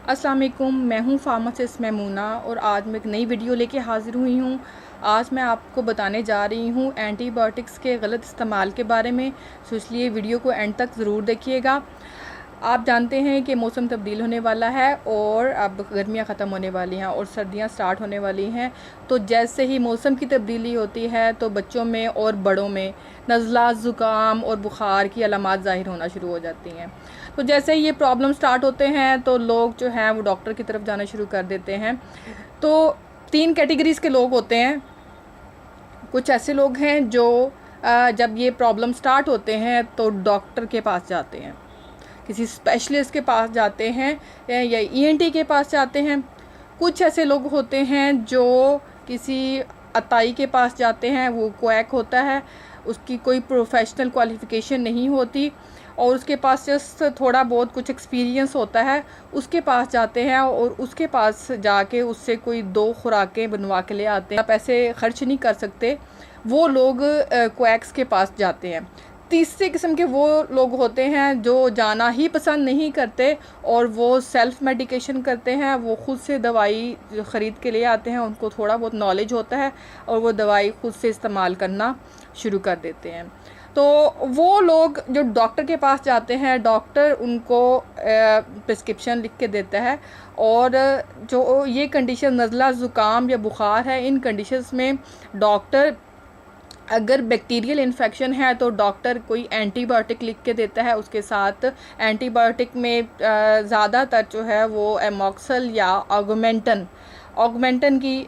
अस्सलाम वालेकुम, मैं हूँ फार्मासिस्ट मैमूना और आज मैं एक नई वीडियो लेके हाज़िर हुई हूँ। आज मैं आपको बताने जा रही हूँ एंटीबायोटिक्स के गलत इस्तेमाल के बारे में, सो इसलिए वीडियो को एंड तक ज़रूर देखिएगा। आप जानते हैं कि मौसम तब्दील होने वाला है और अब गर्मियाँ ख़त्म होने वाली हैं और सर्दियाँ स्टार्ट होने वाली हैं। तो जैसे ही मौसम की तब्दीली होती है तो बच्चों में और बड़ों में नज़ला, ज़ुकाम और बुखार की अलामात ज़ाहिर होना शुरू हो जाती हैं। तो जैसे ही ये प्रॉब्लम स्टार्ट होते हैं तो लोग जो हैं वो डॉक्टर की तरफ जाना शुरू कर देते हैं। तो 3 कैटेगरीज़ के लोग होते हैं। कुछ ऐसे लोग हैं जो जब ये प्रॉब्लम स्टार्ट होते हैं तो डॉक्टर के पास जाते हैं, किसी स्पेशलिस्ट के पास जाते हैं या ईएनटी के पास जाते हैं। कुछ ऐसे लोग होते हैं जो किसी अताई के पास जाते हैं, वो क्वैक होता है, उसकी कोई प्रोफेशनल क्वालिफ़िकेशन नहीं होती और उसके पास जस्ट थोड़ा बहुत कुछ एक्सपीरियंस होता है, उसके पास जाते हैं और उसके पास जाके उससे कोई 2 खुराकें बनवा के ले आते हैं। आप पैसे खर्च नहीं कर सकते, वो लोग क्वैक्स के पास जाते हैं। तीसरे किस्म के वो लोग होते हैं जो जाना ही पसंद नहीं करते और वो सेल्फ़ मेडिकेशन करते हैं, वो ख़ुद से दवाई ख़रीद के ले आते हैं, उनको थोड़ा बहुत नॉलेज होता है और वो दवाई ख़ुद से इस्तेमाल करना शुरू कर देते हैं। तो वो लोग जो डॉक्टर के पास जाते हैं, डॉक्टर उनको प्रिस्क्रिप्शन लिख के देता है और जो ये कंडीशन नज़ला, ज़ुकाम या बुखार है, इन कंडीशंस में डॉक्टर अगर बैक्टीरियल इन्फेक्शन है तो डॉक्टर कोई एंटीबायोटिक लिख के देता है। उसके साथ एंटीबायोटिक में ज़्यादातर जो है वो एमॉक्सल या ऑगमेंटन की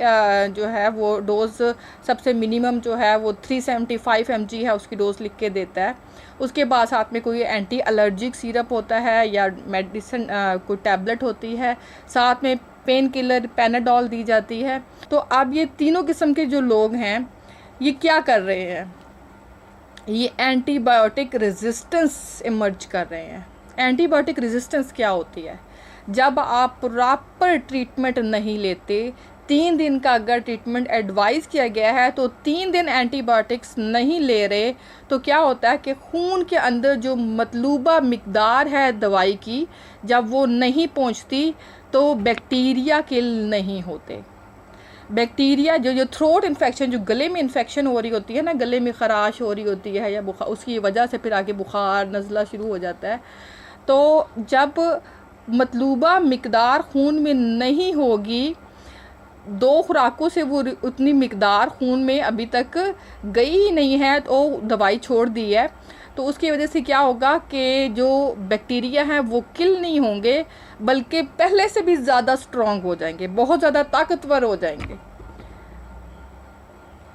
जो है वो डोज़ सबसे मिनिमम जो है वो 375 mg है, उसकी डोज़ लिख के देता है। उसके बाद साथ में कोई एंटी एलर्जिक सिरप होता है या मेडिसिन कोई टैबलेट होती है, साथ में पेन किलर पैनाडोल दी जाती है। तो अब ये तीनों किस्म के जो लोग हैं ये क्या कर रहे हैं, ये एंटीबायोटिक रेजिस्टेंस इमर्ज कर रहे हैं। एंटीबायोटिक रेजिस्टेंस क्या होती है? जब आप प्रॉपर ट्रीटमेंट नहीं लेते, 3 दिन का अगर ट्रीटमेंट एडवाइस किया गया है तो 3 दिन एंटीबायोटिक्स नहीं ले रहे तो क्या होता है कि खून के अंदर जो मतलूबा मिकदार है दवाई की, जब वो नहीं पहुंचती तो बैक्टीरिया किल नहीं होते। बैक्टीरिया जो थ्रोट इन्फेक्शन, जो गले में इन्फेक्शन हो रही होती है ना, गले में ख़राश हो रही होती है या बुखार, उसकी वजह से फिर आगे बुखार नज़ला शुरू हो जाता है। तो जब मतलूबा मिकदार खून में नहीं होगी, 2 खुराकों से वो उतनी मिकदार खून में अभी तक गई ही नहीं है तो दवाई छोड़ दी है, तो उसकी वजह से क्या होगा कि जो बैक्टीरिया हैं वो किल नहीं होंगे, बल्कि पहले से भी ज़्यादा स्ट्रॉन्ग हो जाएंगे, बहुत ज़्यादा ताकतवर हो जाएंगे।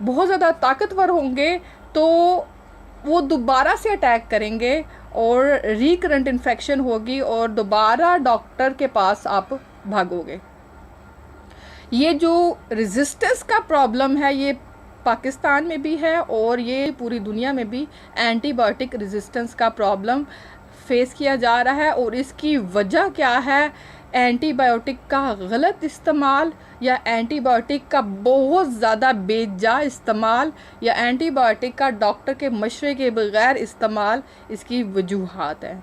बहुत ज़्यादा ताकतवर होंगे तो वो दोबारा से अटैक करेंगे और रिकरेंट इन्फेक्शन होगी और दोबारा डॉक्टर के पास आप भागोगे। ये जो रेजिस्टेंस का प्रॉब्लम है ये पाकिस्तान में भी है और ये पूरी दुनिया में भी एंटीबायोटिक रेजिस्टेंस का प्रॉब्लम फेस किया जा रहा है। और इसकी वजह क्या है? एंटीबायोटिक का गलत इस्तेमाल या एंटीबायोटिक का बहुत ज़्यादा बेजा इस्तेमाल या एंटीबायोटिक का डॉक्टर के मशवरे के बगैर इस्तेमाल इसकी वजूहात है।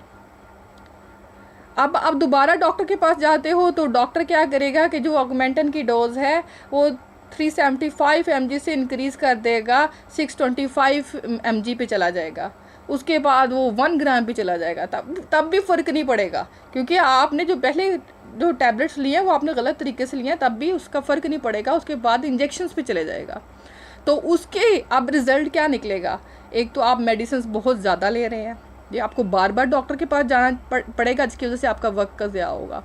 अब आप दोबारा डॉक्टर के पास जाते हो तो डॉक्टर क्या करेगा कि जो ऑगमेंटन की डोज़ है वो 375 mg से इंक्रीज़ कर देगा, 625 mg पे चला जाएगा। उसके बाद वो 1 ग्राम पे चला जाएगा। तब भी फ़र्क नहीं पड़ेगा, क्योंकि आपने जो पहले जो टैबलेट्स लिए हैं वो आपने गलत तरीके से लिए हैं, तब भी उसका फ़र्क नहीं पड़ेगा। उसके बाद इंजेक्शंस पे चले जाएगा। तो उसके अब रिज़ल्ट क्या निकलेगा? एक तो आप मेडिसिन बहुत ज़्यादा ले रहे हैं, ये आपको बार बार डॉक्टर के पास जाना पड़ेगा, जिसकी वजह से आपका वक्त का ज़्यादा होगा।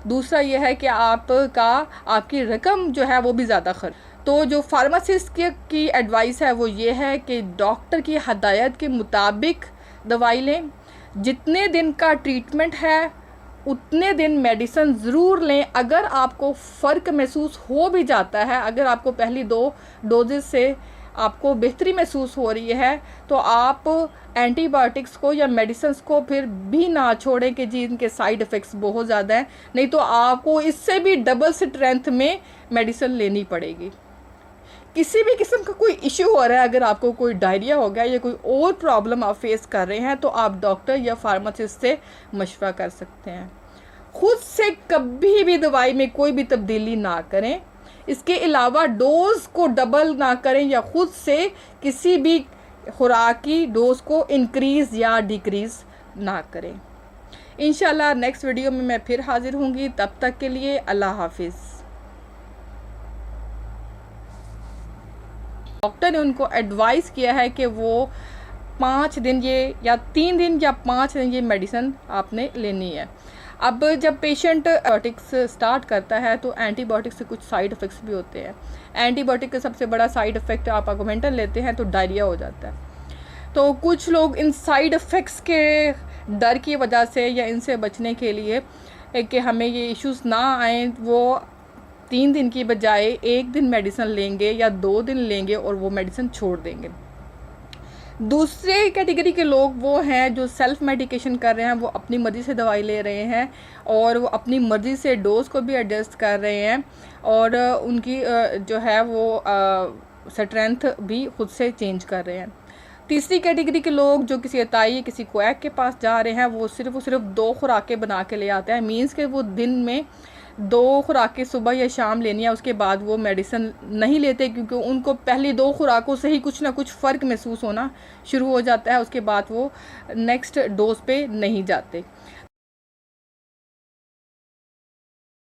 दूसरा ये है कि आपकी रकम जो है वो भी ज़्यादा खर्च। तो जो फार्मासिस्ट की एडवाइस है वो ये है कि डॉक्टर की हदायत के मुताबिक दवाई लें। जितने दिन का ट्रीटमेंट है उतने दिन मेडिसिन ज़रूर लें। अगर आपको फ़र्क महसूस हो भी जाता है, अगर आपको पहली 2 डोजेज़ से आपको बेहतरी महसूस हो रही है तो आप एंटीबायोटिक्स को या मेडिसिन्स को फिर भी ना छोड़ें कि जी इनके साइड इफ़ेक्ट्स बहुत ज़्यादा हैं, नहीं तो आपको इससे भी डबल स्ट्रेंथ में मेडिसिन लेनी पड़ेगी। किसी भी किस्म का कोई इशू हो रहा है, अगर आपको कोई डायरिया हो गया या कोई और प्रॉब्लम आप फेस कर रहे हैं तो आप डॉक्टर या फार्मासिस्ट से मशवरा कर सकते हैं। खुद से कभी भी दवाई में कोई भी तब्दीली ना करें। इसके अलावा डोज को डबल ना करें या खुद से किसी भी खुराक की डोज को इंक्रीज़ या डिक्रीज़ ना करें। इंशाल्लाह नेक्स्ट वीडियो में मैं फिर हाजिर होंगी। तब तक के लिए अल्लाह हाफिज़। डॉक्टर ने उनको एडवाइस किया है कि वो 5 दिन ये या 3 दिन या 5 दिन ये मेडिसिन आपने लेनी है। अब जब पेशेंट एंटीबायोटिक्स स्टार्ट करता है तो एंटीबायोटिक्स से कुछ साइड इफ़ेक्ट्स भी होते हैं। एंटीबायोटिक का सबसे बड़ा साइड इफ़ेक्ट, आप ऑगमेंटन लेते हैं तो डायरिया हो जाता है। तो कुछ लोग इन साइड इफ़ेक्ट्स के डर की वजह से या इनसे बचने के लिए कि हमें ये इश्यूज़ ना आए, वो 3 दिन की बजाय 1 दिन मेडिसिन लेंगे या 2 दिन लेंगे और वो मेडिसिन छोड़ देंगे। दूसरे कैटेगरी के लोग वो हैं जो सेल्फ़ मेडिकेशन कर रहे हैं, वो अपनी मर्ज़ी से दवाई ले रहे हैं और वो अपनी मर्ज़ी से डोज को भी एडजस्ट कर रहे हैं और उनकी जो है वो स्ट्रेंथ भी खुद से चेंज कर रहे हैं। तीसरी कैटेगरी के लोग जो किसी अताई किसी क्वैक के पास जा रहे हैं, वो सिर्फ 2 खुराकें बना के ले आते हैं। मीन्स के वो दिन में 2 खुराकें सुबह या शाम लेनी है, उसके बाद वो मेडिसिन नहीं लेते क्योंकि उनको पहली 2 खुराकों से ही कुछ ना कुछ फ़र्क महसूस होना शुरू हो जाता है। उसके बाद वो नेक्स्ट डोज पे नहीं जाते।